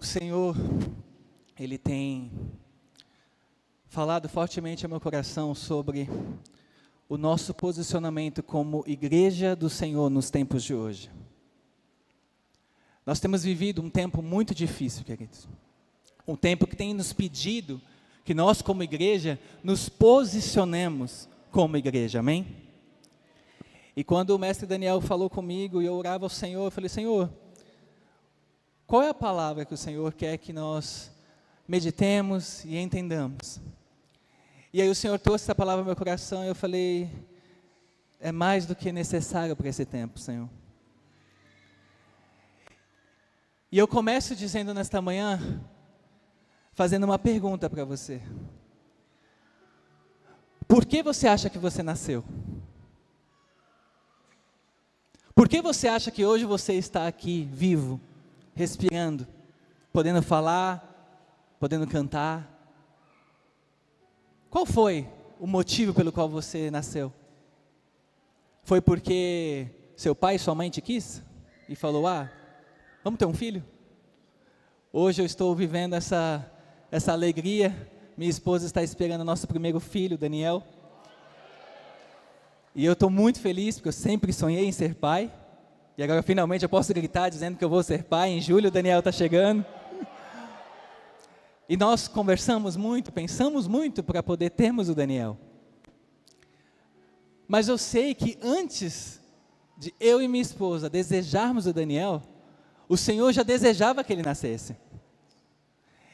O Senhor, Ele tem falado fortemente ao meu coração sobre o nosso posicionamento como igreja do Senhor nos tempos de hoje. Nós temos vivido um tempo muito difícil, queridos. Um tempo que tem nos pedido que nós, como igreja, nos posicionemos como igreja, amém? E quando o mestre Daniel falou comigo e eu orava ao Senhor, eu falei: Senhor, qual é a palavra que o Senhor quer que nós meditemos e entendamos? E aí o Senhor trouxe essa palavra ao meu coração e eu falei: é mais do que necessário para esse tempo, Senhor. E eu começo dizendo nesta manhã, fazendo uma pergunta para você. Por que você acha que você nasceu? Por que você acha que hoje você está aqui, vivo, respirando, podendo falar, podendo cantar? Qual foi o motivo pelo qual você nasceu? Foi porque seu pai e sua mãe te quis? E falou: vamos ter um filho? Hoje eu estou vivendo essa alegria. Minha esposa está esperando o nosso primeiro filho, Daniel. E eu estou muito feliz, porque eu sempre sonhei em ser pai. E agora finalmente eu posso gritar dizendo que eu vou ser pai. Em julho o Daniel está chegando. E nós conversamos muito, pensamos muito para poder termos o Daniel. Mas eu sei que antes de eu e minha esposa desejarmos o Daniel, o Senhor já desejava que ele nascesse.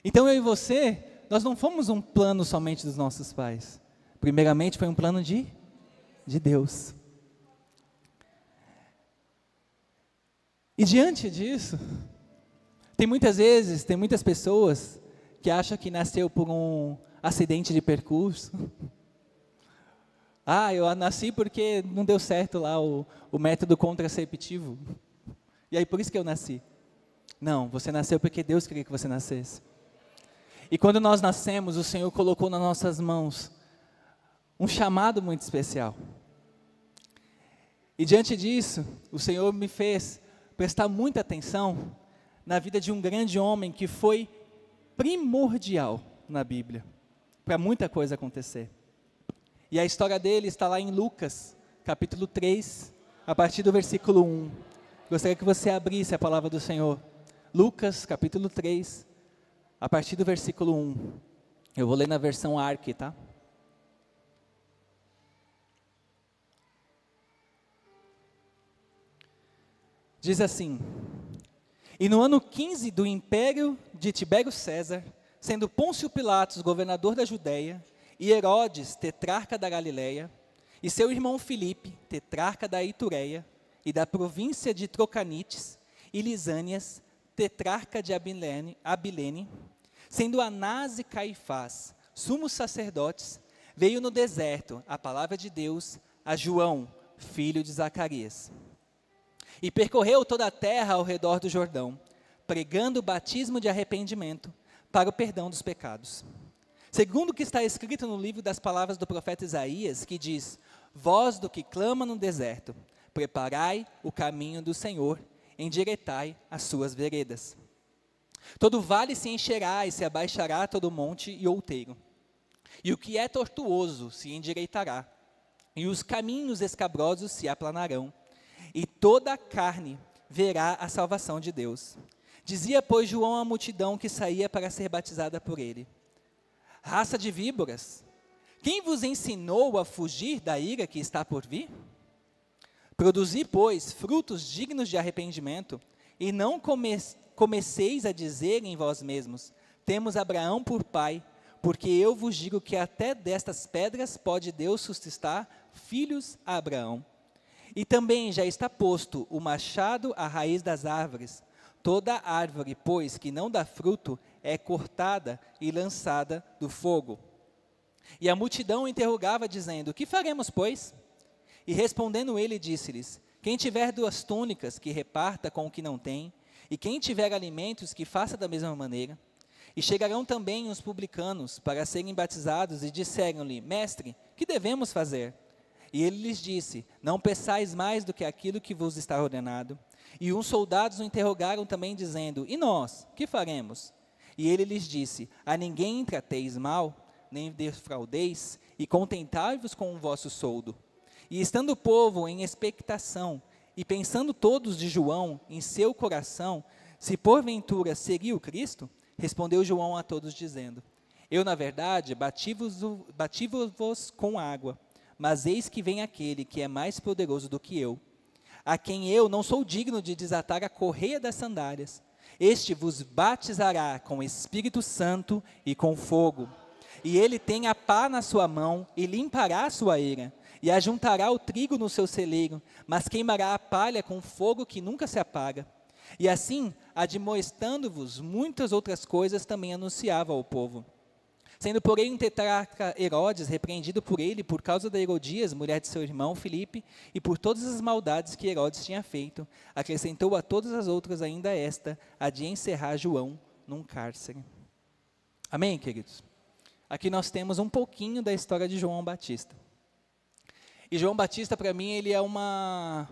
Então eu e você, nós não fomos um plano somente dos nossos pais. Primeiramente foi um plano de Deus. E diante disso, tem muitas pessoas que acham que nasceu por um acidente de percurso. Eu nasci porque não deu certo lá o método contraceptivo. E aí por isso que eu nasci. Não, você nasceu porque Deus queria que você nascesse. E quando nós nascemos, o Senhor colocou nas nossas mãos um chamado muito especial. E diante disso, o Senhor me fez prestar muita atenção na vida de um grande homem que foi primordial na Bíblia, para muita coisa acontecer. E a história dele está lá em Lucas, capítulo 3, a partir do versículo 1. Gostaria que você abrisse a palavra do Senhor. Lucas, capítulo 3, a partir do versículo 1. Eu vou ler na versão ARC, tá? Diz assim: E no ano 15 do império de Tibério César, sendo Pôncio Pilatos governador da Judéia, e Herodes, tetrarca da Galileia, e seu irmão Filipe, tetrarca da Itureia, e da província de Trocanites, e Lisânias, tetrarca de Abilene, sendo Anás e Caifás, sumos sacerdotes, veio no deserto a palavra de Deus a João, filho de Zacarias. E percorreu toda a terra ao redor do Jordão, pregando o batismo de arrependimento para o perdão dos pecados. Segundo o que está escrito no livro das palavras do profeta Isaías, que diz: Voz do que clama no deserto, preparai o caminho do Senhor, endireitai as suas veredas. Todo vale se encherá e se abaixará todo monte e outeiro. E o que é tortuoso se endireitará, e os caminhos escabrosos se aplanarão, e toda a carne verá a salvação de Deus. Dizia, pois, João à multidão que saía para ser batizada por ele: Raça de víboras, quem vos ensinou a fugir da ira que está por vir? Produzi, pois, frutos dignos de arrependimento, e não comeceis a dizer em vós mesmos: temos Abraão por pai, porque eu vos digo que até destas pedras pode Deus suscitar filhos a Abraão. E também já está posto o machado à raiz das árvores. Toda árvore, pois, que não dá fruto, é cortada e lançada do fogo. E a multidão interrogava, dizendo: Que faremos, pois? E respondendo ele, disse-lhes: Quem tiver 2 túnicas, que reparta com o que não tem, e quem tiver alimentos, que faça da mesma maneira. E chegarão também os publicanos para serem batizados, e disseram-lhe: Mestre, que devemos fazer? E ele lhes disse: Não peçais mais do que aquilo que vos está ordenado. E uns soldados o interrogaram também, dizendo: E nós, que faremos? E ele lhes disse: A ninguém trateis mal, nem defraudeis, e contentai-vos com o vosso soldo. E estando o povo em expectação, e pensando todos de João em seu coração, se porventura seria o Cristo, respondeu João a todos, dizendo: Eu, na verdade, bati-vos com água, mas eis que vem aquele que é mais poderoso do que eu, a quem eu não sou digno de desatar a correia das sandálias. Este vos batizará com Espírito Santo e com fogo. E ele tem a pá na sua mão, e limpará a sua eira, e ajuntará o trigo no seu celeiro, mas queimará a palha com fogo que nunca se apaga. E assim, admoestando-vos muitas outras coisas, também anunciava ao povo. Sendo, porém, o tetrarca Herodes repreendido por ele por causa da Herodias, mulher de seu irmão Filipe, e por todas as maldades que Herodes tinha feito, acrescentou a todas as outras ainda esta, a de encerrar João num cárcere. Amém, queridos? Aqui nós temos um pouquinho da história de João Batista. E João Batista, para mim, ele é um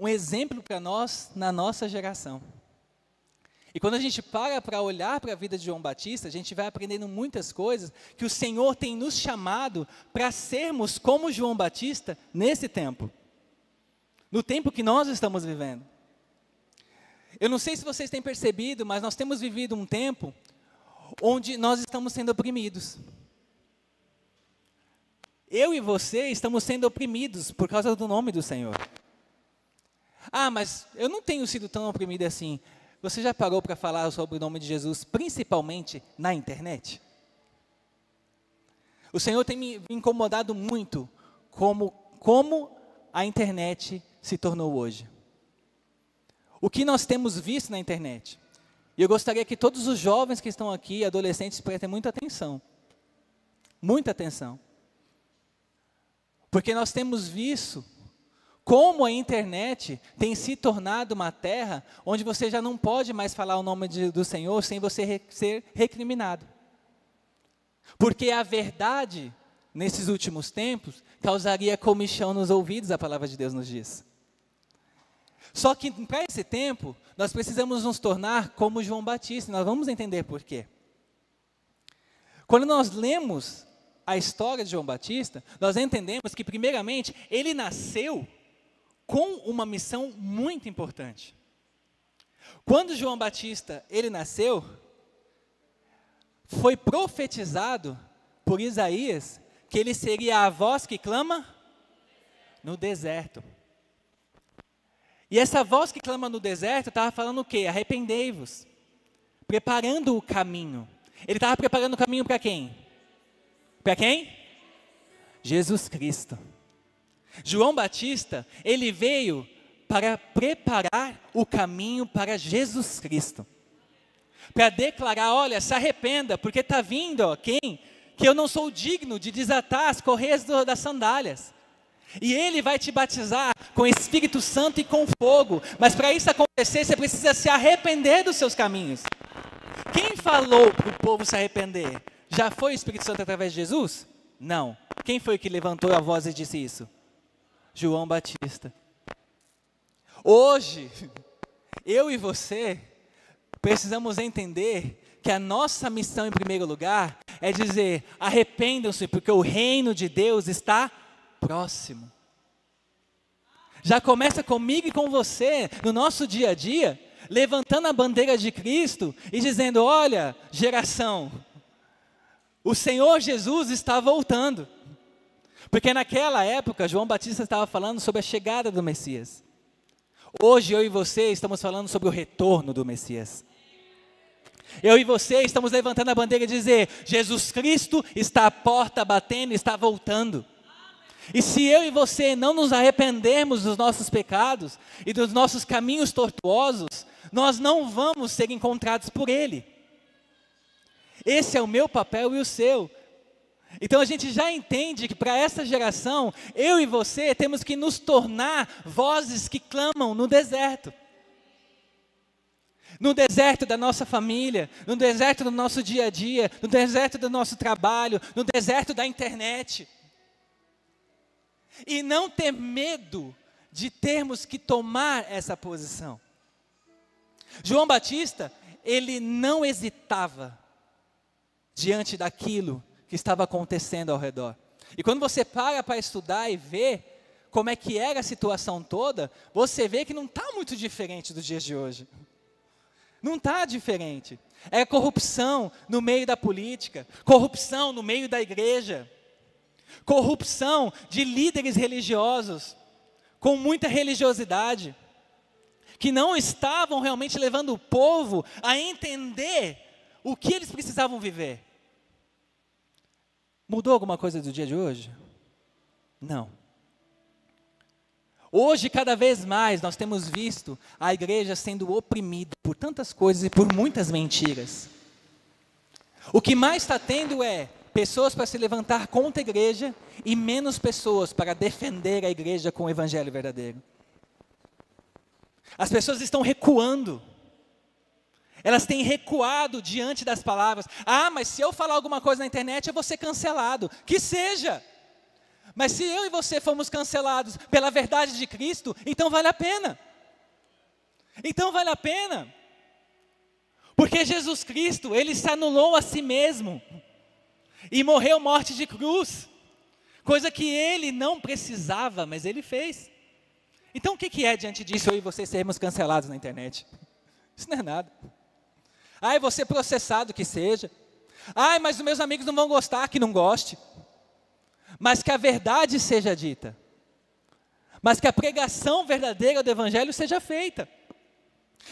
exemplo para nós, na nossa geração. E quando a gente para olhar para a vida de João Batista, a gente vai aprendendo muitas coisas que o Senhor tem nos chamado para sermos como João Batista nesse tempo. No tempo que nós estamos vivendo. Eu não sei se vocês têm percebido, mas nós temos vivido um tempo onde nós estamos sendo oprimidos. Eu e você estamos sendo oprimidos por causa do nome do Senhor. Ah, mas eu não tenho sido tão oprimido assim. Você já parou para falar sobre o nome de Jesus, principalmente na internet? O Senhor tem me incomodado muito como a internet se tornou hoje. O que nós temos visto na internet. E eu gostaria que todos os jovens que estão aqui, adolescentes, prestem muita atenção. Muita atenção. Porque nós temos visto como a internet tem se tornado uma terra onde você já não pode mais falar o nome do Senhor sem você ser recriminado. Porque a verdade, nesses últimos tempos, causaria comichão nos ouvidos, a palavra de Deus nos diz. Só que para esse tempo, nós precisamos nos tornar como João Batista, e nós vamos entender por quê. Quando nós lemos a história de João Batista, nós entendemos que, primeiramente, ele nasceu com uma missão muito importante. Quando João Batista, ele nasceu, foi profetizado por Isaías que ele seria a voz que clama no deserto. E essa voz que clama no deserto estava falando o quê? Arrependei-vos, preparando o caminho. Ele estava preparando o caminho para quem? Para quem? Jesus Cristo. João Batista, ele veio para preparar o caminho para Jesus Cristo. Para declarar, olha, se arrependa, porque está vindo quem? Que eu não sou digno de desatar as correias das sandálias. E ele vai te batizar com Espírito Santo e com fogo. Mas para isso acontecer, você precisa se arrepender dos seus caminhos. Quem falou para o povo se arrepender? Já foi o Espírito Santo através de Jesus? Não. Quem foi que levantou a voz e disse isso? João Batista. Hoje, eu e você precisamos entender que a nossa missão, em primeiro lugar, é dizer: arrependam-se, porque o reino de Deus está próximo. Já começa comigo e com você, no nosso dia a dia, levantando a bandeira de Cristo e dizendo: olha, geração, o Senhor Jesus está voltando. Porque naquela época, João Batista estava falando sobre a chegada do Messias. Hoje, eu e você estamos falando sobre o retorno do Messias. Eu e você estamos levantando a bandeira e dizer: Jesus Cristo está à porta batendo, está voltando. E se eu e você não nos arrependermos dos nossos pecados e dos nossos caminhos tortuosos, nós não vamos ser encontrados por Ele. Esse é o meu papel e o seu. Então a gente já entende que para essa geração, eu e você temos que nos tornar vozes que clamam no deserto. No deserto da nossa família, no deserto do nosso dia a dia, no deserto do nosso trabalho, no deserto da internet. E não ter medo de termos que tomar essa posição. João Batista, ele não hesitava diante daquilo que estava acontecendo ao redor. E quando você para estudar e ver como é que era a situação toda, você vê que não está muito diferente dos dias de hoje. Não está diferente. É corrupção no meio da política, corrupção no meio da igreja, corrupção de líderes religiosos, com muita religiosidade, que não estavam realmente levando o povo a entender o que eles precisavam viver. Mudou alguma coisa do dia de hoje? Não. Hoje, cada vez mais, nós temos visto a igreja sendo oprimida por tantas coisas e por muitas mentiras. O que mais está tendo é pessoas para se levantar contra a igreja e menos pessoas para defender a igreja com o evangelho verdadeiro. As pessoas estão recuando. Elas têm recuado diante das palavras. Ah, mas se eu falar alguma coisa na internet, eu vou ser cancelado. Que seja. Mas se eu e você fomos cancelados pela verdade de Cristo, então vale a pena. Então vale a pena. Porque Jesus Cristo, Ele se anulou a si mesmo. E morreu morte de cruz. Coisa que Ele não precisava, mas Ele fez. Então o que é diante disso eu e você sermos cancelados na internet? Isso não é nada. Ai, vou ser processado, que seja. Ai, mas os meus amigos não vão gostar, que não goste. Mas que a verdade seja dita. Mas que a pregação verdadeira do evangelho seja feita.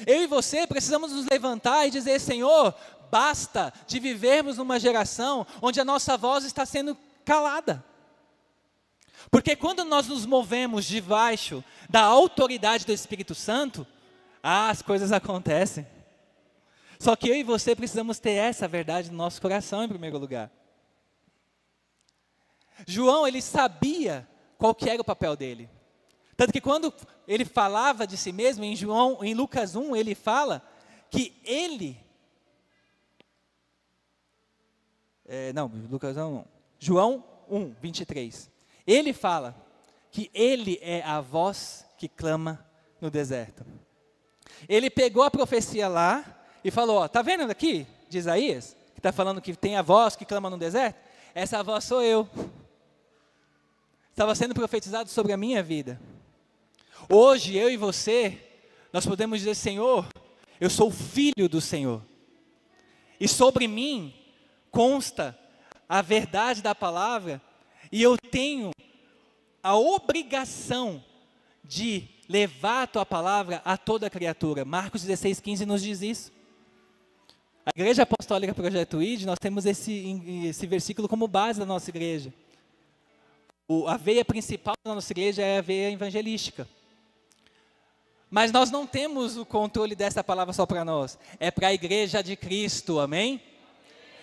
Eu e você precisamos nos levantar e dizer: Senhor, basta de vivermos numa geração onde a nossa voz está sendo calada. Porque quando nós nos movemos debaixo da autoridade do Espírito Santo, as coisas acontecem. Só que eu e você precisamos ter essa verdade no nosso coração em primeiro lugar. João, ele sabia qual que era o papel dele. Tanto que quando ele falava de si mesmo, em Lucas 1, ele fala que ele... Lucas 1 não. João 1, 23. Ele fala que ele é a voz que clama no deserto. Ele pegou a profecia lá e falou, ó, tá vendo aqui de Isaías? Que está falando que tem a voz que clama no deserto? Essa voz sou eu. Estava sendo profetizado sobre a minha vida. Hoje, eu e você, nós podemos dizer, Senhor, eu sou filho do Senhor. E sobre mim consta a verdade da palavra, e eu tenho a obrigação de levar a tua palavra a toda criatura. Marcos 16:15 nos diz isso. A Igreja Apostólica Projeto ID, nós temos esse versículo como base da nossa igreja. A veia principal da nossa igreja é a veia evangelística. Mas nós não temos o controle dessa palavra só para nós. É para a igreja de Cristo, amém?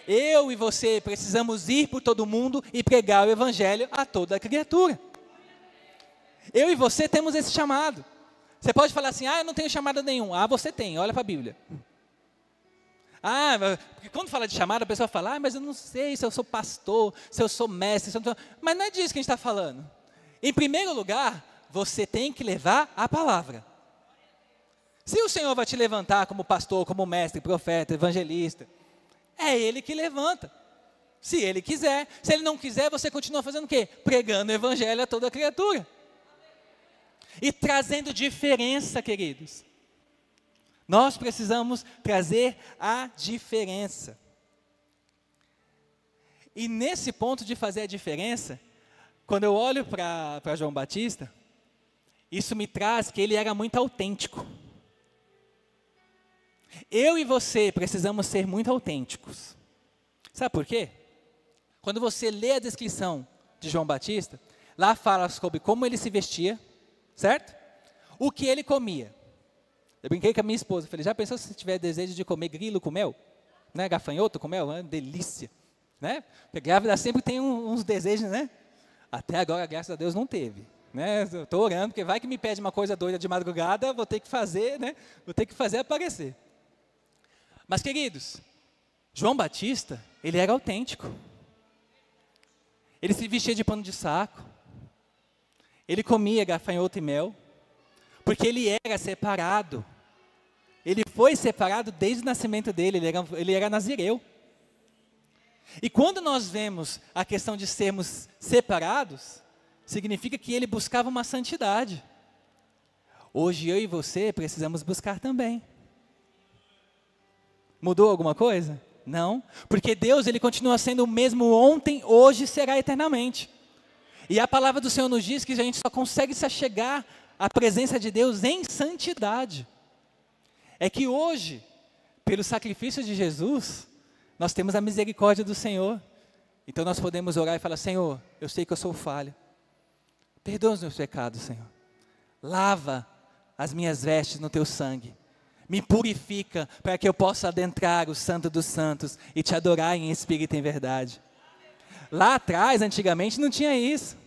Eu e você precisamos ir por todo mundo e pregar o evangelho a toda a criatura. Eu e você temos esse chamado. Você pode falar assim, eu não tenho chamado nenhum. Você tem, olha para a Bíblia. Porque quando fala de chamada, a pessoa fala, mas eu não sei se eu sou pastor, se eu sou mestre, mas não é disso que a gente está falando. Em primeiro lugar, você tem que levar a palavra. Se o Senhor vai te levantar como pastor, como mestre, profeta, evangelista, é Ele que levanta. Se Ele quiser. Se Ele não quiser, você continua fazendo o quê? Pregando o evangelho a toda criatura. E trazendo diferença, queridos. Nós precisamos trazer a diferença. E nesse ponto de fazer a diferença, quando eu olho para João Batista, isso me traz que ele era muito autêntico. Eu e você precisamos ser muito autênticos. Sabe por quê? Quando você lê a descrição de João Batista, lá fala sobre como ele se vestia, certo? O que ele comia. Eu brinquei com a minha esposa, falei, já pensou se você tiver desejo de comer grilo com mel? Né? Gafanhoto com mel? É uma delícia. Né? Porque grávida sempre tem uns desejos, né? Até agora, graças a Deus, não teve. Né? Eu estou orando, porque vai que me pede uma coisa doida de madrugada, vou ter que fazer, né? Vou ter que fazer aparecer. Mas, queridos, João Batista, ele era autêntico. Ele se vestia de pano de saco. Ele comia gafanhoto e mel. Porque ele era separado. Ele foi separado desde o nascimento dele, ele era nazireu. E quando nós vemos a questão de sermos separados, significa que ele buscava uma santidade. Hoje eu e você precisamos buscar também. Mudou alguma coisa? Não, porque Deus ele continua sendo o mesmo ontem, hoje e será eternamente. E a palavra do Senhor nos diz que a gente só consegue se achegar à presença de Deus em santidade. É que hoje, pelo sacrifício de Jesus, nós temos a misericórdia do Senhor. Então nós podemos orar e falar: Senhor, eu sei que eu sou falho. Perdoa os meus pecados, Senhor. Lava as minhas vestes no teu sangue. Me purifica para que eu possa adentrar o Santo dos Santos e te adorar em espírito e em verdade. Lá atrás, antigamente, não tinha isso.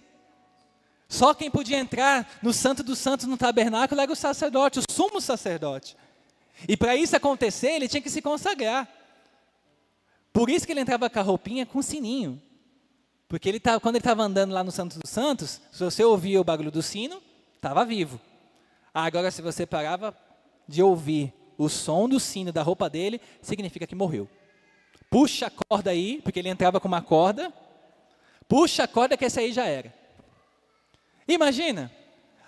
Só quem podia entrar no Santo dos Santos no tabernáculo era o sacerdote, o sumo sacerdote. E para isso acontecer, ele tinha que se consagrar. Por isso que ele entrava com a roupinha com sininho. Porque quando ele estava andando lá no Santo dos Santos, se você ouvia o barulho do sino, estava vivo. Agora, se você parava de ouvir o som do sino da roupa dele, significa que morreu. Puxa a corda aí, porque ele entrava com uma corda. Puxa a corda que esse aí já era. Imagina.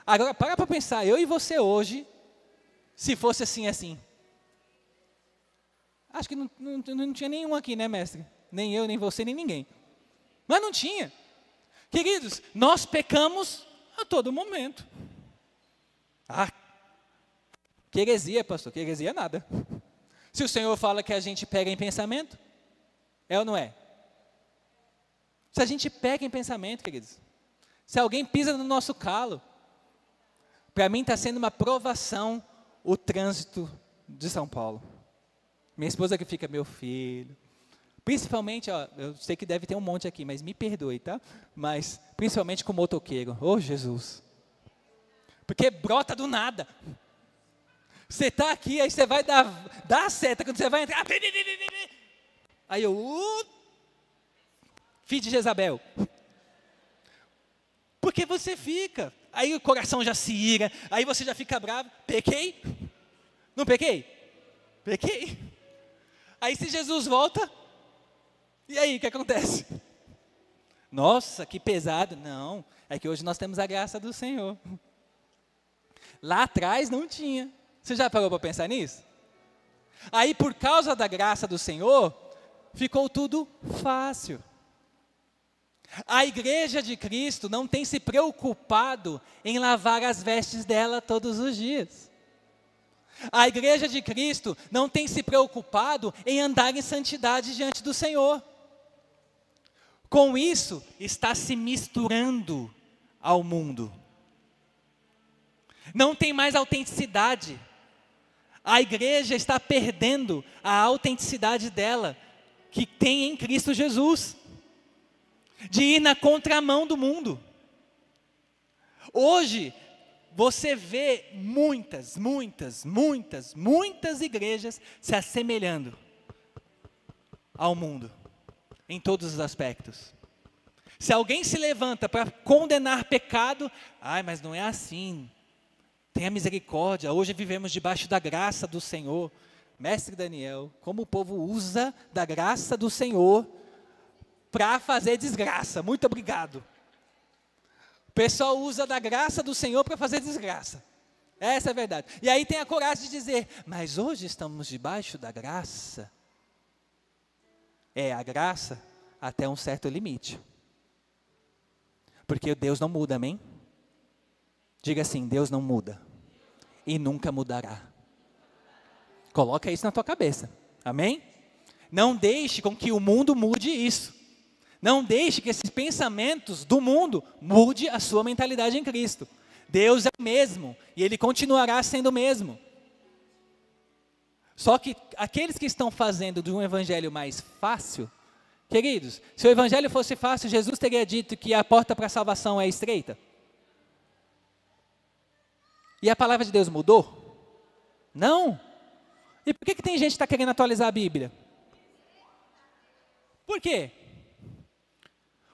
Agora, para pensar, eu e você hoje, se fosse assim. Acho que não tinha nenhum aqui, né, mestre? Nem eu, nem você, nem ninguém. Mas não tinha. Queridos, nós pecamos a todo momento. Que heresia, pastor? Que heresia é nada. Se o Senhor fala que a gente pega em pensamento, é ou não é? Se a gente pega em pensamento, queridos, se alguém pisa no nosso calo, para mim está sendo uma provação o trânsito de São Paulo. Minha esposa que fica: meu filho, principalmente, eu sei que deve ter um monte aqui, mas me perdoe, tá? Mas principalmente com o motoqueiro. Oh, Jesus. Porque brota do nada. Você está aqui, aí você vai dar a seta, quando você vai entrar, aí filho de Jezabel. Porque você fica, aí o coração já se ira, aí você já fica bravo. Pequei? Não pequei? Pequei. Aí se Jesus volta, e aí, o que acontece? Nossa, que pesado. Não, é que hoje nós temos a graça do Senhor. Lá atrás não tinha. Você já parou para pensar nisso? Aí, por causa da graça do Senhor, ficou tudo fácil. A igreja de Cristo não tem se preocupado em lavar as vestes dela todos os dias. A igreja de Cristo não tem se preocupado em andar em santidade diante do Senhor. Com isso, está se misturando ao mundo. Não tem mais autenticidade. A igreja está perdendo a autenticidade dela, que tem em Cristo Jesus, de ir na contramão do mundo. Hoje, você vê muitas igrejas se assemelhando ao mundo, em todos os aspectos. Se alguém se levanta para condenar pecado, mas não é assim. Tenha misericórdia, hoje vivemos debaixo da graça do Senhor. Mestre Daniel, como o povo usa da graça do Senhor para fazer desgraça. Muito obrigado. O pessoal usa da graça do Senhor para fazer desgraça. Essa é a verdade. E aí tem a coragem de dizer: mas hoje estamos debaixo da graça. A graça até um certo limite. Porque Deus não muda, amém? Diga assim: Deus não muda e nunca mudará. Coloca isso na tua cabeça, amém? Não deixe com que o mundo mude isso. Não deixe que esses pensamentos do mundo mude a sua mentalidade em Cristo. Deus é o mesmo e Ele continuará sendo o mesmo. Só que aqueles que estão fazendo de um evangelho mais fácil, queridos, se o evangelho fosse fácil, Jesus teria dito que a porta para a salvação é estreita. E a palavra de Deus mudou? Não. E por que tem gente que está querendo atualizar a Bíblia? Por quê?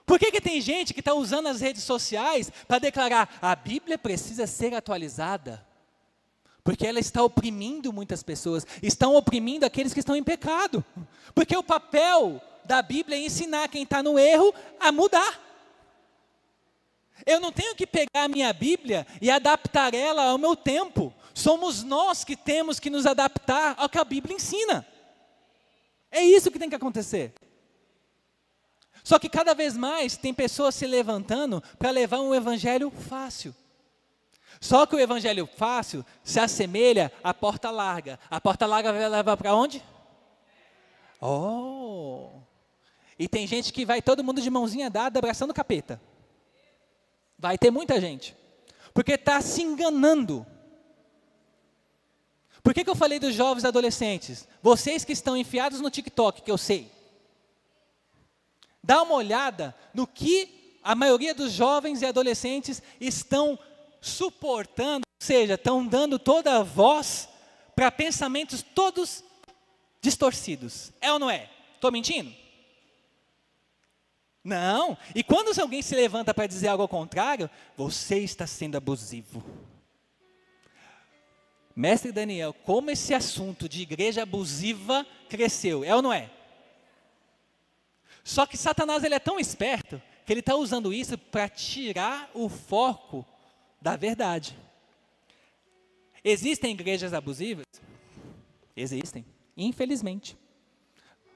Por que tem gente que está usando as redes sociais para declarar: a Bíblia precisa ser atualizada? Porque ela está oprimindo muitas pessoas, estão oprimindo aqueles que estão em pecado. Porque o papel da Bíblia é ensinar quem está no erro a mudar. Eu não tenho que pegar a minha Bíblia e adaptar ela ao meu tempo. Somos nós que temos que nos adaptar ao que a Bíblia ensina. É isso que tem que acontecer. Só que cada vez mais tem pessoas se levantando para levar um evangelho fácil. Só que o evangelho fácil se assemelha à porta larga. A porta larga vai levar para onde? Oh! E tem gente que vai todo mundo de mãozinha dada, abraçando o capeta. Vai ter muita gente. Porque está se enganando. Por que eu falei dos jovens adolescentes? Vocês que estão enfiados no TikTok, que eu sei. Dá uma olhada no que a maioria dos jovens e adolescentes estão suportando, ou seja, estão dando toda a voz para pensamentos todos distorcidos. É ou não é? Estou mentindo? Não. E quando alguém se levanta para dizer algo ao contrário, você está sendo abusivo. Mestre Daniel, como esse assunto de igreja abusiva cresceu, é ou não é? Só que Satanás ele é tão esperto que ele está usando isso para tirar o foco da verdade. Existem igrejas abusivas? Existem, infelizmente.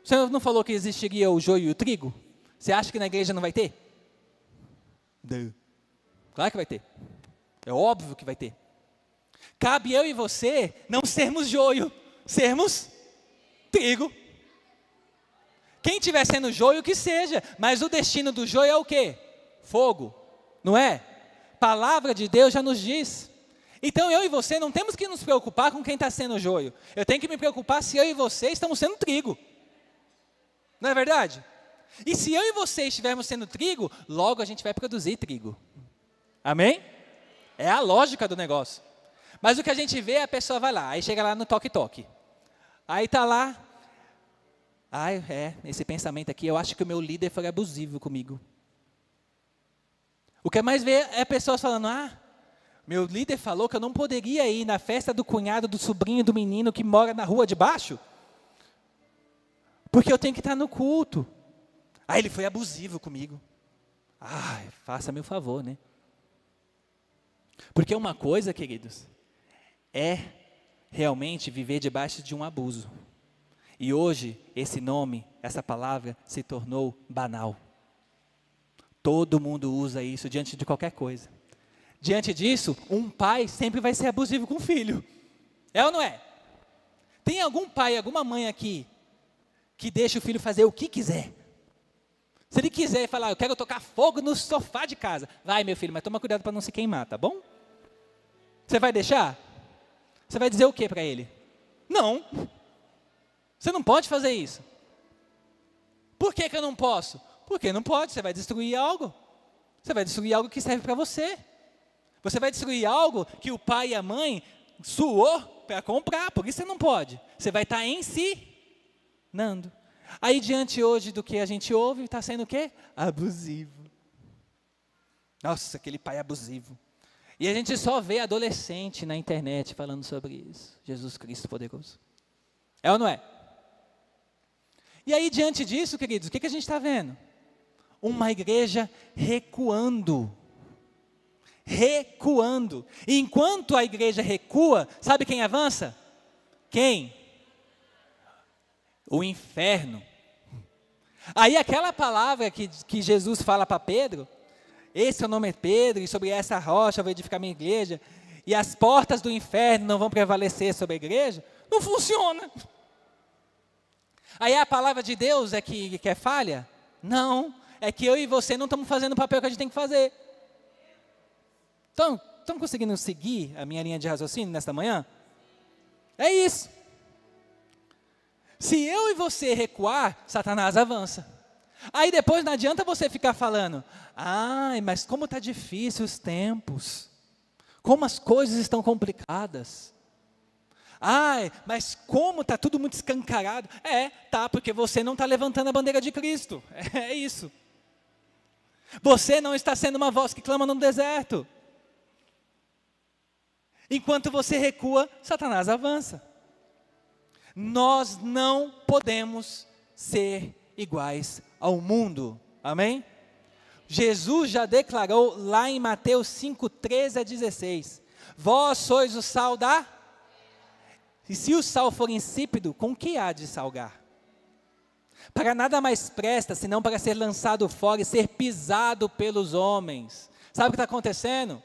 O senhor não falou que existiria o joio e o trigo? Você acha que na igreja não vai ter? Não. Claro que vai ter. É óbvio que vai ter. Cabe eu e você não sermos joio, sermos trigo. Quem estiver sendo joio, que seja. Mas o destino do joio é o quê? Fogo, não é? Palavra de Deus já nos diz. Então eu e você não temos que nos preocupar com quem está sendo joio. Eu tenho que me preocupar se eu e você estamos sendo trigo. Não é verdade? E se eu e você estivermos sendo trigo, logo a gente vai produzir trigo. Amém? É a lógica do negócio. Mas o que a gente vê, a pessoa vai lá, aí chega lá no toque-toque. Aí está lá, esse pensamento aqui, eu acho que o meu líder foi abusivo comigo. O que mais vê é pessoas falando, meu líder falou que eu não poderia ir na festa do cunhado, do sobrinho, do menino que mora na rua de baixo, porque eu tenho que estar no culto. Ele foi abusivo comigo. Faça-me o favor, né? Porque uma coisa, queridos, é realmente viver debaixo de um abuso. E hoje, esse nome, essa palavra, se tornou banal. Todo mundo usa isso diante de qualquer coisa. Diante disso, um pai sempre vai ser abusivo com o filho. É ou não é? Tem algum pai, alguma mãe aqui, que deixa o filho fazer o que quiser? Se ele quiser falar, eu quero tocar fogo no sofá de casa. Vai, meu filho, mas toma cuidado para não se queimar, tá bom? Você vai deixar? Você vai dizer o que para ele? Não. Você não pode fazer isso. Por que eu não posso? Porque não pode, você vai destruir algo. Você vai destruir algo que serve para você. Você vai destruir algo que o pai e a mãe suou para comprar, por isso você não pode. Você vai estar ensinando. Aí diante hoje do que a gente ouve, está sendo o quê? Abusivo. Nossa, aquele pai abusivo. E a gente só vê adolescente na internet falando sobre isso. Jesus Cristo poderoso. É ou não é? E aí diante disso, queridos, o que a gente está vendo? Uma igreja recuando. Recuando. E enquanto a igreja recua, sabe quem avança? Quem? O inferno. Aí aquela palavra que Jesus fala para Pedro, esse é o nome de Pedro, e sobre essa rocha eu vou edificar minha igreja, e as portas do inferno não vão prevalecer sobre a igreja, não funciona. Aí a palavra de Deus é que é falha? Não, é que eu e você não estamos fazendo o papel que a gente tem que fazer. Então, estão conseguindo seguir a minha linha de raciocínio nesta manhã? É isso. Se eu e você recuar, Satanás avança. Aí depois não adianta você ficar falando, mas como está difícil os tempos, como as coisas estão complicadas. Mas como está tudo muito escancarado. Porque você não está levantando a bandeira de Cristo, é isso. Você não está sendo uma voz que clama no deserto. Enquanto você recua, Satanás avança. Nós não podemos ser iguais ao mundo. Amém? Jesus já declarou lá em Mateus 5, 13 a 16. Vós sois o sal da... E se o sal for insípido, com que há de salgar? Para nada mais presta, senão para ser lançado fora e ser pisado pelos homens. Sabe o que está acontecendo?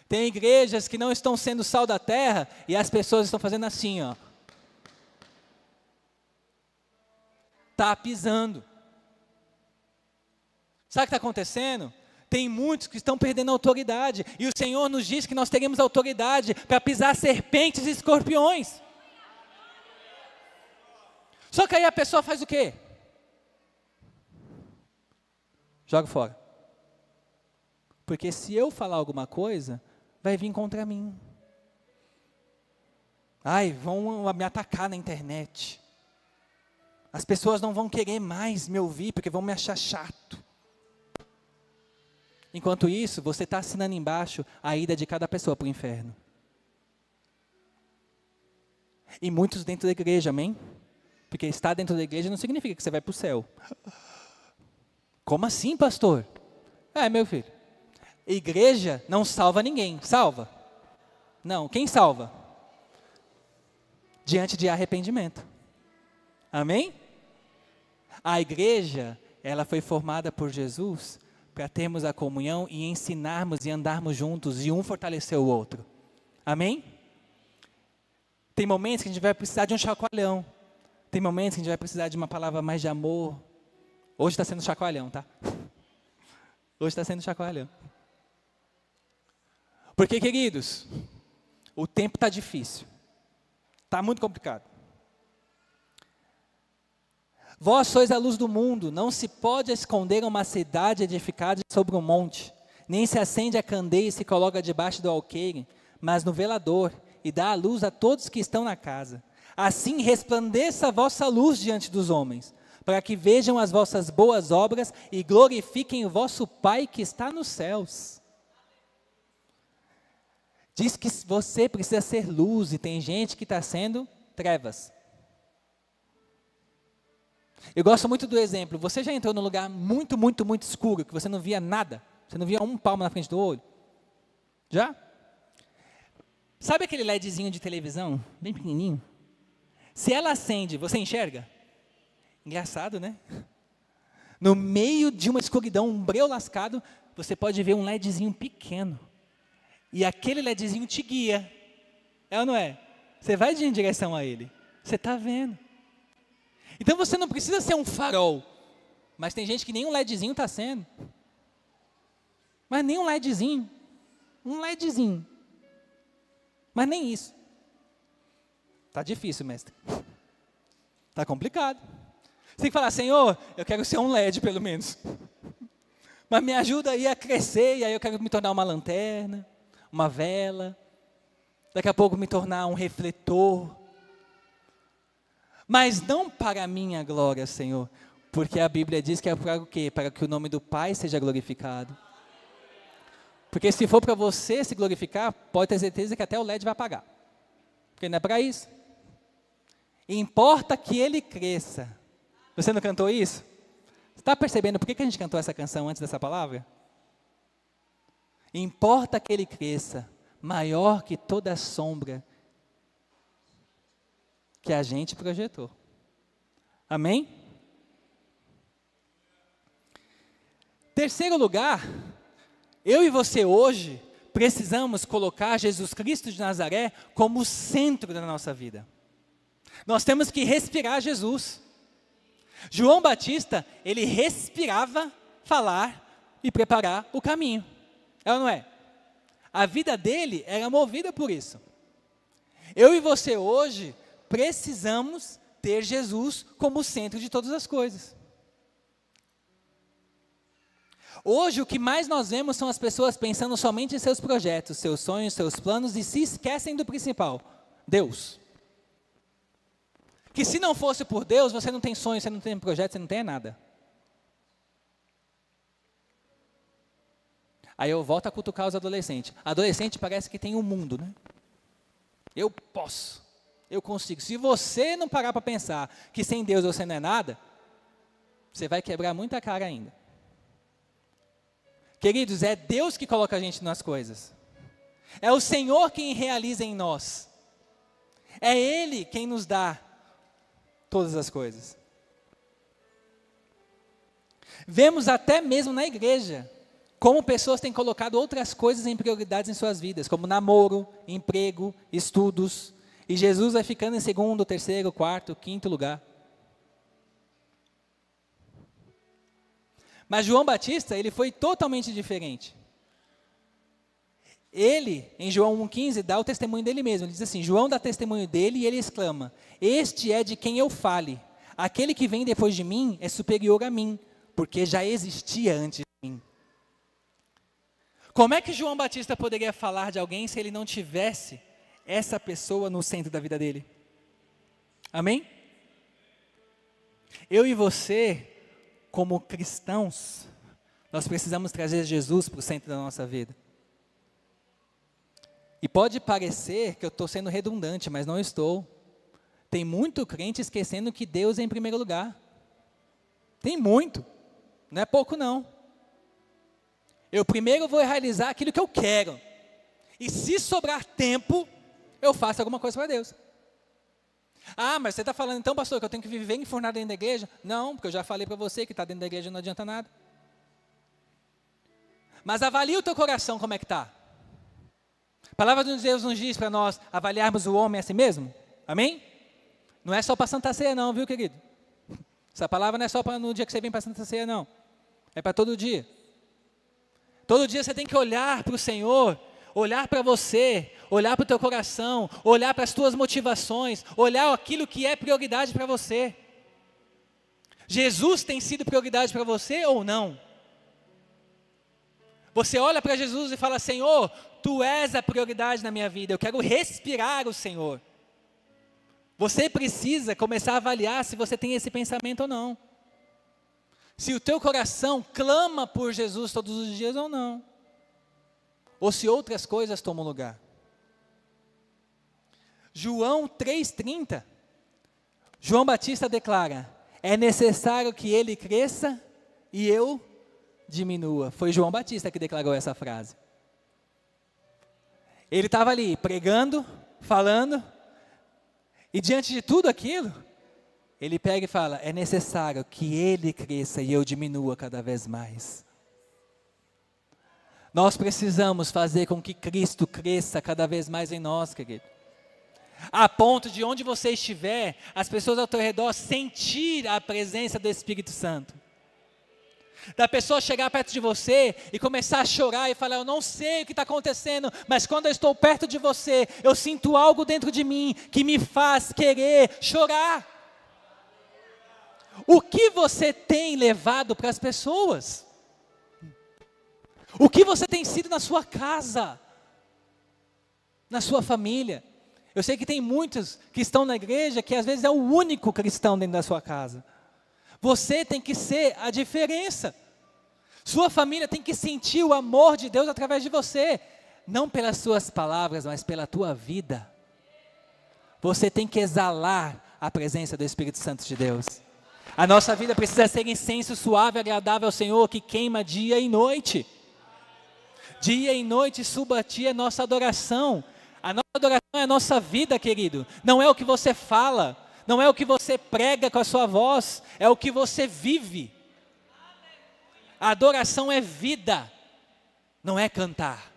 Tem igrejas que não estão sendo sal da terra e as pessoas estão fazendo assim, ó. Está pisando. Sabe o que está acontecendo? Tem muitos que estão perdendo a autoridade. E o Senhor nos diz que nós teremos autoridade para pisar serpentes e escorpiões. Só que aí a pessoa faz o quê? Joga fora. Porque se eu falar alguma coisa, vai vir contra mim. Ai, vão me atacar na internet. As pessoas não vão querer mais me ouvir, porque vão me achar chato. Enquanto isso, você está assinando embaixo a ida de cada pessoa para o inferno. E muitos dentro da igreja, amém? Porque estar dentro da igreja não significa que você vai para o céu. Como assim, pastor? Meu filho, igreja não salva ninguém, salva? Não, quem salva? Diante de arrependimento. Amém? A igreja, ela foi formada por Jesus para termos a comunhão e ensinarmos e andarmos juntos e um fortalecer o outro. Amém? Tem momentos que a gente vai precisar de um chacoalhão. Tem momentos que a gente vai precisar de uma palavra mais de amor. Hoje está sendo chacoalhão, tá? Hoje está sendo chacoalhão. Porque, queridos, o tempo está difícil. Está muito complicado. Vós sois a luz do mundo, não se pode esconder uma cidade edificada sobre um monte, nem se acende a candeia e se coloca debaixo do alqueire, mas no velador, e dá a luz a todos que estão na casa. Assim resplandeça a vossa luz diante dos homens, para que vejam as vossas boas obras e glorifiquem o vosso Pai que está nos céus. Diz que você precisa ser luz, e tem gente que está sendo trevas. Eu gosto muito do exemplo. Você já entrou num lugar muito, muito, muito escuro, que você não via nada? Você não via um palmo na frente do olho? Já? Sabe aquele LEDzinho de televisão, bem pequenininho? Se ela acende, você enxerga? Engraçado, né? No meio de uma escuridão, um breu lascado, você pode ver um LEDzinho pequeno. E aquele LEDzinho te guia. É ou não é? Você vai em direção a ele. Você está vendo. Então você não precisa ser um farol. Mas tem gente que nem um LEDzinho está sendo. Mas nem um LEDzinho. Um LEDzinho. Mas nem isso. Está difícil, mestre. Está complicado. Você tem que falar, Senhor, eu quero ser um LED pelo menos. Mas me ajuda aí a crescer, e aí eu quero me tornar uma lanterna, uma vela. Daqui a pouco me tornar um refletor. Mas não para a minha glória, Senhor. Porque a Bíblia diz que é para o quê? Para que o nome do Pai seja glorificado. Porque se for para você se glorificar, pode ter certeza que até o LED vai apagar. Porque não é para isso. Importa que ele cresça. Você não cantou isso? Você está percebendo por que a gente cantou essa canção antes dessa palavra? Importa que ele cresça, maior que toda a sombra que a gente projetou. Amém? Terceiro lugar, eu e você hoje precisamos colocar Jesus Cristo de Nazaré como o centro da nossa vida. Nós temos que respirar Jesus. João Batista, ele respirava falar e preparar o caminho. É ou não é? A vida dele era movida por isso. Eu e você hoje precisamos ter Jesus como o centro de todas as coisas. Hoje o que mais nós vemos são as pessoas pensando somente em seus projetos, seus sonhos, seus planos e se esquecem do principal, Deus. Que se não fosse por Deus, você não tem sonho, você não tem projeto, você não tem nada. Aí eu volto a cutucar os adolescentes. Adolescente parece que tem um mundo, né? Eu posso, eu consigo. Se você não parar para pensar que sem Deus você não é nada, você vai quebrar muita cara ainda. Queridos, é Deus que coloca a gente nas coisas. É o Senhor quem realiza em nós. É Ele quem nos dá todas as coisas. Vemos até mesmo na igreja como pessoas têm colocado outras coisas em prioridades em suas vidas, como namoro, emprego, estudos, e Jesus vai ficando em segundo, terceiro, quarto, quinto lugar. Mas João Batista, ele foi totalmente diferente. Ele, em João 1,15, dá o testemunho dele mesmo. Ele diz assim, João dá testemunho dele e ele exclama, este é de quem eu fale. Aquele que vem depois de mim é superior a mim, porque já existia antes de mim. Como é que João Batista poderia falar de alguém se ele não tivesse essa pessoa no centro da vida dele? Amém? Eu e você, como cristãos, nós precisamos trazer Jesus para o centro da nossa vida. E pode parecer que eu estou sendo redundante, mas não estou. Tem muito crente esquecendo que Deus é em primeiro lugar. Tem muito, não é pouco não. Eu primeiro vou realizar aquilo que eu quero. E se sobrar tempo, eu faço alguma coisa para Deus. Ah, mas você está falando então, pastor, que eu tenho que viver enfurnado dentro da igreja? Não, porque eu já falei para você que está dentro da igreja não adianta nada. Mas avalie o teu coração como é que está. A palavra de Deus nos diz para nós avaliarmos o homem a si mesmo. Amém? Não é só para Santa Ceia não, viu, querido? Essa palavra não é só para no dia que você vem para Santa Ceia, não. É para todo dia. Todo dia você tem que olhar para o Senhor, olhar para você, olhar para o teu coração, olhar para as tuas motivações, olhar aquilo que é prioridade para você. Jesus tem sido prioridade para você ou não? Você olha para Jesus e fala, Senhor, Tu és a prioridade na minha vida, eu quero respirar o Senhor. Você precisa começar a avaliar se você tem esse pensamento ou não. Se o teu coração clama por Jesus todos os dias ou não. Ou se outras coisas tomam lugar. João 3,30, João Batista declara, é necessário que ele cresça e eu diminua. Foi João Batista que declarou essa frase. Ele estava ali pregando, falando, e diante de tudo aquilo, ele pega e fala, é necessário que ele cresça e eu diminua cada vez mais. Nós precisamos fazer com que Cristo cresça cada vez mais em nós, querido. A ponto de onde você estiver, as pessoas ao teu redor sentir a presença do Espírito Santo. Da pessoa chegar perto de você e começar a chorar e falar, eu não sei o que está acontecendo, mas quando eu estou perto de você, eu sinto algo dentro de mim que me faz querer chorar. O que você tem levado para as pessoas? O que você tem sido na sua casa? Na sua família? Eu sei que tem muitos que estão na igreja que às vezes é o único cristão dentro da sua casa. Você tem que ser a diferença. Sua família tem que sentir o amor de Deus através de você. Não pelas suas palavras, mas pela tua vida. Você tem que exalar a presença do Espírito Santo de Deus. A nossa vida precisa ser incenso suave e agradável ao Senhor, que queima dia e noite. Dia e noite suba a ti a nossa adoração. A nossa adoração é a nossa vida, querido. Não é o que você fala. Não é o que você prega com a sua voz, é o que você vive. A adoração é vida, não é cantar.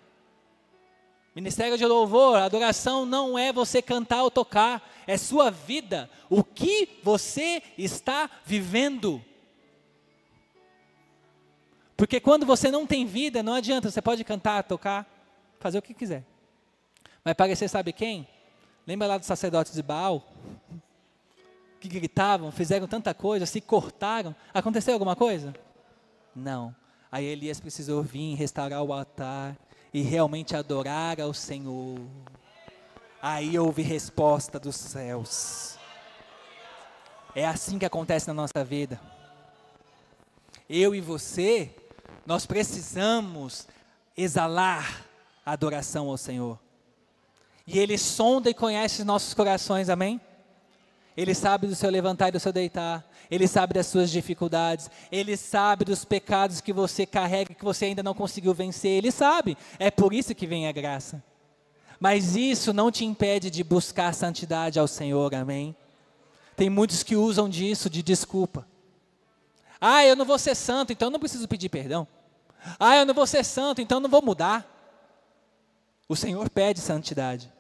Ministério de louvor, a adoração não é você cantar ou tocar, é sua vida, o que você está vivendo. Porque quando você não tem vida, não adianta, você pode cantar, tocar, fazer o que quiser. Vai parecer, sabe quem? Lembra lá dos sacerdotes de Baal? Que gritavam, fizeram tanta coisa, se cortaram. Aconteceu alguma coisa? Não. Aí Elias precisou vir restaurar o altar e realmente adorar ao Senhor. Aí houve resposta dos céus. É assim que acontece na nossa vida. Eu e você, nós precisamos exalar a adoração ao Senhor. E Ele sonda e conhece os nossos corações, amém? Ele sabe do seu levantar e do seu deitar. Ele sabe das suas dificuldades. Ele sabe dos pecados que você carrega, que você ainda não conseguiu vencer. Ele sabe. É por isso que vem a graça. Mas isso não te impede de buscar santidade ao Senhor, amém? Tem muitos que usam disso de desculpa. Ah, eu não vou ser santo, então eu não preciso pedir perdão. Ah, eu não vou ser santo, então eu não vou mudar. O Senhor pede santidade.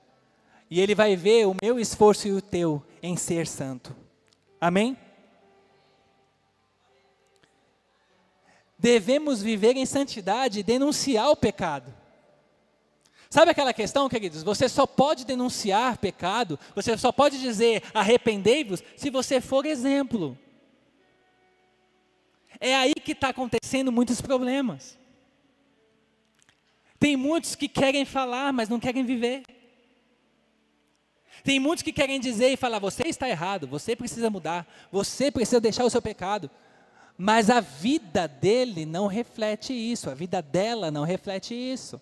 E Ele vai ver o meu esforço e o teu em ser santo. Amém? Devemos viver em santidade e denunciar o pecado. Sabe aquela questão, queridos? Você só pode denunciar pecado, você só pode dizer arrependei-vos se você for exemplo. É aí que está acontecendo muitos problemas. Tem muitos que querem falar, mas não querem viver. Tem muitos que querem dizer e falar, você está errado, você precisa mudar, você precisa deixar o seu pecado. Mas a vida dele não reflete isso, a vida dela não reflete isso.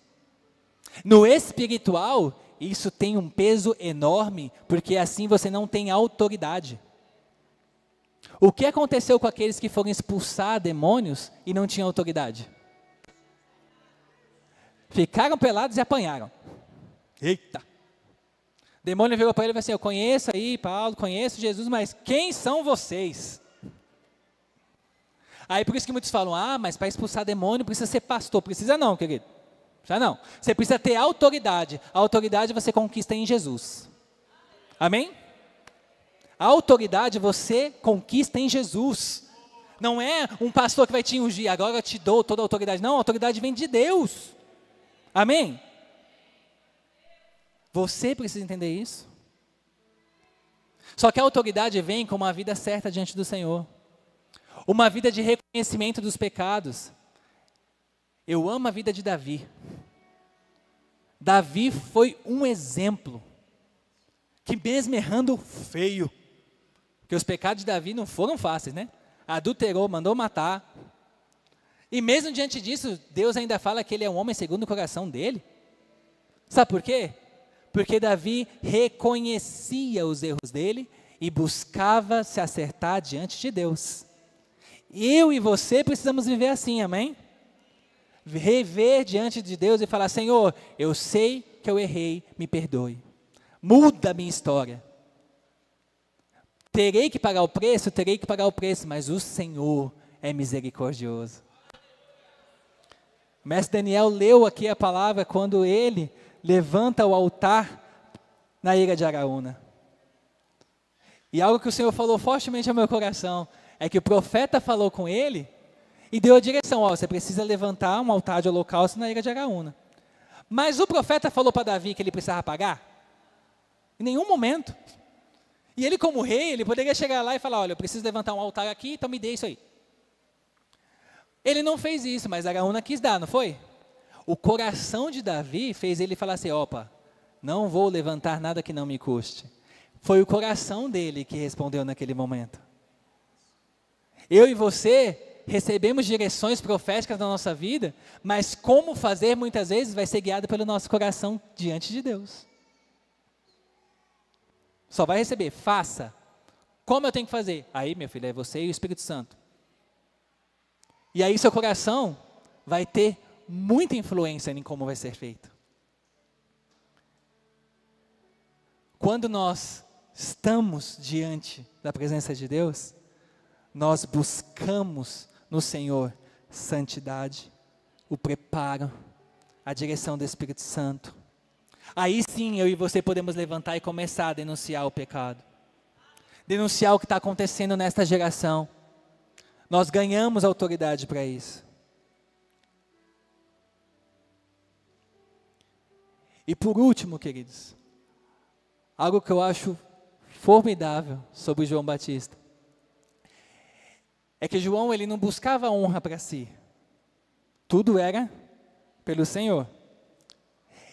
No espiritual, isso tem um peso enorme, porque assim você não tem autoridade. O que aconteceu com aqueles que foram expulsar demônios e não tinham autoridade? Ficaram pelados e apanharam. Eita! O demônio virou para ele e falou assim, eu conheço aí Paulo, conheço Jesus, mas quem são vocês? Aí por isso que muitos falam, mas para expulsar demônio precisa ser pastor. Precisa não, querido. Precisa não. Você precisa ter autoridade. A autoridade você conquista em Jesus. Amém? A autoridade você conquista em Jesus. Não é um pastor que vai te ungir, agora eu te dou toda a autoridade. Não, a autoridade vem de Deus. Amém? Você precisa entender isso. Só que a autoridade vem com uma vida certa diante do Senhor. Uma vida de reconhecimento dos pecados. Eu amo a vida de Davi. Davi foi um exemplo. Que mesmo errando feio. Porque os pecados de Davi não foram fáceis, né? Adulterou, mandou matar. E mesmo diante disso, Deus ainda fala que ele é um homem segundo o coração dele. Sabe por quê? Porque Davi reconhecia os erros dele e buscava se acertar diante de Deus. Eu e você precisamos viver assim, amém? Rever diante de Deus e falar, Senhor, eu sei que eu errei, me perdoe. Muda a minha história. Terei que pagar o preço, mas o Senhor é misericordioso. O mestre Daniel leu aqui a palavra quando ele levanta o altar na ilha de Araúna. E algo que o Senhor falou fortemente ao meu coração, é que o profeta falou com ele e deu a direção, você precisa levantar um altar de holocausto na ilha de Araúna. Mas o profeta falou para Davi que ele precisava pagar? Em nenhum momento. E ele como rei, ele poderia chegar lá e falar, olha, eu preciso levantar um altar aqui, então me dê isso aí. Ele não fez isso, mas Araúna quis dar, não foi? O coração de Davi fez ele falar assim, opa, não vou levantar nada que não me custe. Foi o coração dele que respondeu naquele momento. Eu e você recebemos direções proféticas na nossa vida, mas como fazer muitas vezes vai ser guiado pelo nosso coração diante de Deus. Só vai receber, faça. Como eu tenho que fazer? Aí, meu filho, é você e o Espírito Santo. E aí seu coração vai ter muita influência em como vai ser feito. Quando nós estamos diante da presença de Deus, nós buscamos no Senhor santidade, o preparo, a direção do Espírito Santo. Aí sim, eu e você podemos levantar e começar a denunciar o pecado. Denunciar o que está acontecendo nesta geração. Nós ganhamos autoridade para isso. E por último, queridos, algo que eu acho formidável sobre João Batista, é que João ele não buscava honra para si. Tudo era pelo Senhor.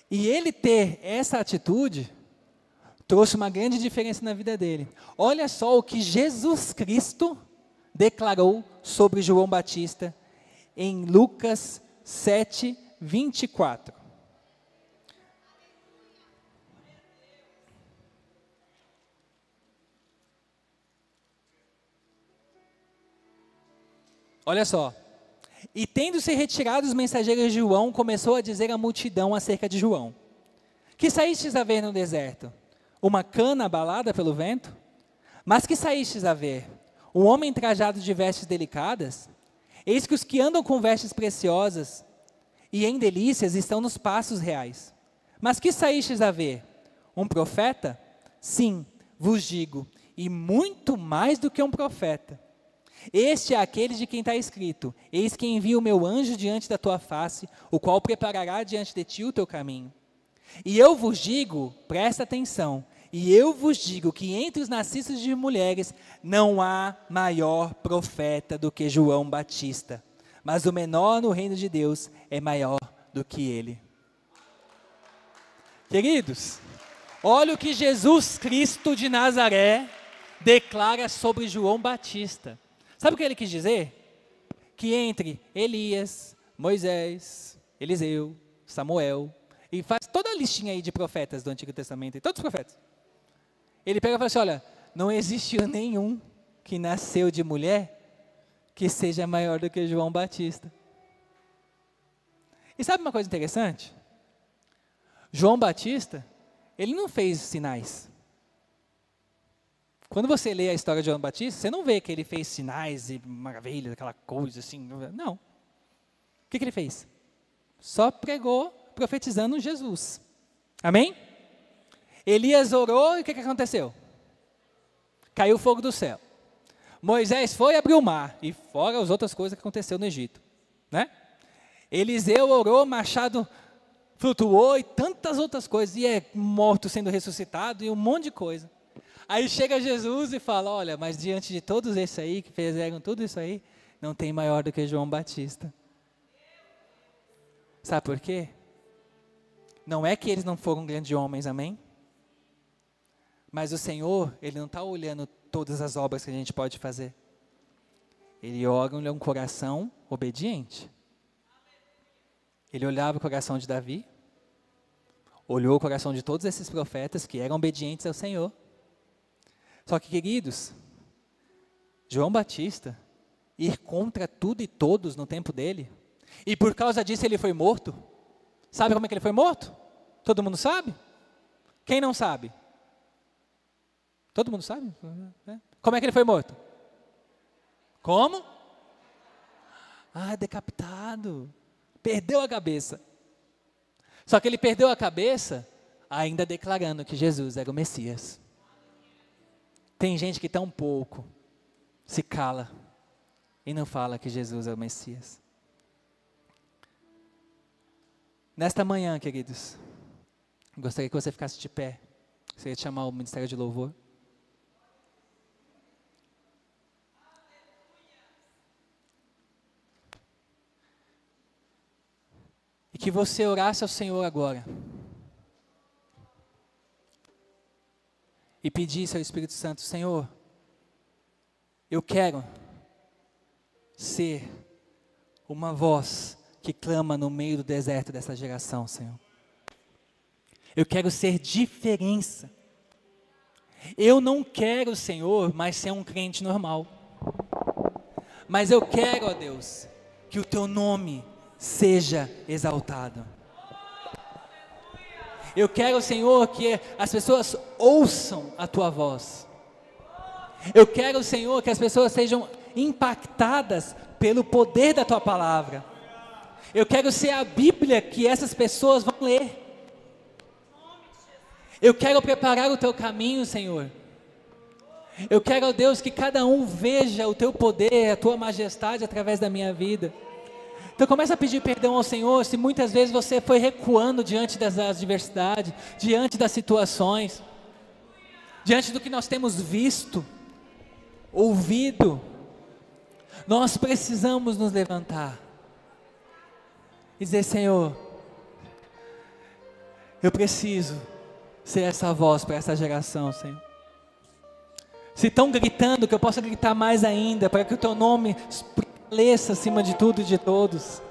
E ele ter essa atitude trouxe uma grande diferença na vida dele. Olha só o que Jesus Cristo declarou sobre João Batista em Lucas 7, 24. Olha só. E tendo-se retirado os mensageiros de João, começou a dizer à multidão acerca de João: que saístes a ver no deserto? Uma cana abalada pelo vento? Mas que saístes a ver? Um homem trajado de vestes delicadas? Eis que os que andam com vestes preciosas e em delícias estão nos passos reais. Mas que saístes a ver? Um profeta? Sim, vos digo, e muito mais do que um profeta. Este é aquele de quem está escrito: eis que envio o meu anjo diante da tua face, o qual preparará diante de ti o teu caminho. E eu vos digo, presta atenção, e eu vos digo que entre os nascidos de mulheres não há maior profeta do que João Batista, mas o menor no reino de Deus é maior do que ele. Queridos, olha o que Jesus Cristo de Nazaré declara sobre João Batista. Sabe o que ele quis dizer? Que entre Elias, Moisés, Eliseu, Samuel, e faz toda a listinha aí de profetas do Antigo Testamento, e todos os profetas. Ele pega e fala assim, olha, não existiu nenhum que nasceu de mulher que seja maior do que João Batista. E sabe uma coisa interessante? João Batista, ele não fez sinais. Quando você lê a história de João Batista, você não vê que ele fez sinais e maravilhas, aquela coisa assim. Não. O que ele fez? Só pregou, profetizando Jesus. Amém? Elias orou e o que aconteceu? Caiu fogo do céu. Moisés foi abrir o mar, e fora as outras coisas que aconteceu no Egito. Né? Eliseu orou, machado flutuou e tantas outras coisas. E é morto sendo ressuscitado e um monte de coisa. Aí chega Jesus e fala, olha, mas diante de todos esses aí, que fizeram tudo isso aí, não tem maior do que João Batista. Sabe por quê? Não é que eles não foram grandes homens, amém? Mas o Senhor, Ele não está olhando todas as obras que a gente pode fazer. Ele olha um coração obediente. Ele olhava o coração de Davi, olhou o coração de todos esses profetas que eram obedientes ao Senhor. Só que, queridos, João Batista ir contra tudo e todos no tempo dele, e por causa disso ele foi morto. Sabe como é que ele foi morto? Todo mundo sabe? Quem não sabe? Todo mundo sabe? Como é que ele foi morto? Como? Decapitado. Perdeu a cabeça. Só que ele perdeu a cabeça ainda declarando que Jesus era o Messias. Tem gente que tão pouco se cala e não fala que Jesus é o Messias. Nesta manhã, queridos, gostaria que você ficasse de pé. Gostaria de chamar o Ministério de Louvor. E que você orasse ao Senhor agora. E pedisse ao Espírito Santo, Senhor, eu quero ser uma voz que clama no meio do deserto dessa geração, Senhor. Eu quero ser diferença. Eu não quero, Senhor, mais ser um crente normal. Mas eu quero, ó Deus, que o Teu nome seja exaltado. Eu quero, Senhor, que as pessoas ouçam a Tua voz. Eu quero, Senhor, que as pessoas sejam impactadas pelo poder da Tua palavra. Eu quero ser a Bíblia que essas pessoas vão ler. Eu quero preparar o Teu caminho, Senhor. Eu quero, ó Deus, que cada um veja o Teu poder, a Tua majestade através da minha vida. Então começa a pedir perdão ao Senhor, se muitas vezes você foi recuando diante das adversidades, diante das situações, diante do que nós temos visto, ouvido. Nós precisamos nos levantar e dizer, Senhor, eu preciso ser essa voz para essa geração, Senhor. Se estão gritando, que eu possa gritar mais ainda, para que o Teu nome prevaleça acima de tudo e de todos.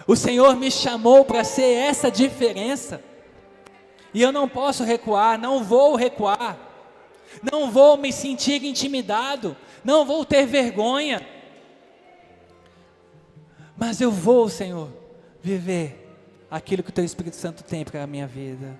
O Senhor me chamou para ser essa diferença. E eu não posso recuar, não vou recuar. Não vou me sentir intimidado, não vou ter vergonha. Mas eu vou, Senhor, viver aquilo que o Teu Espírito Santo tem para a minha vida.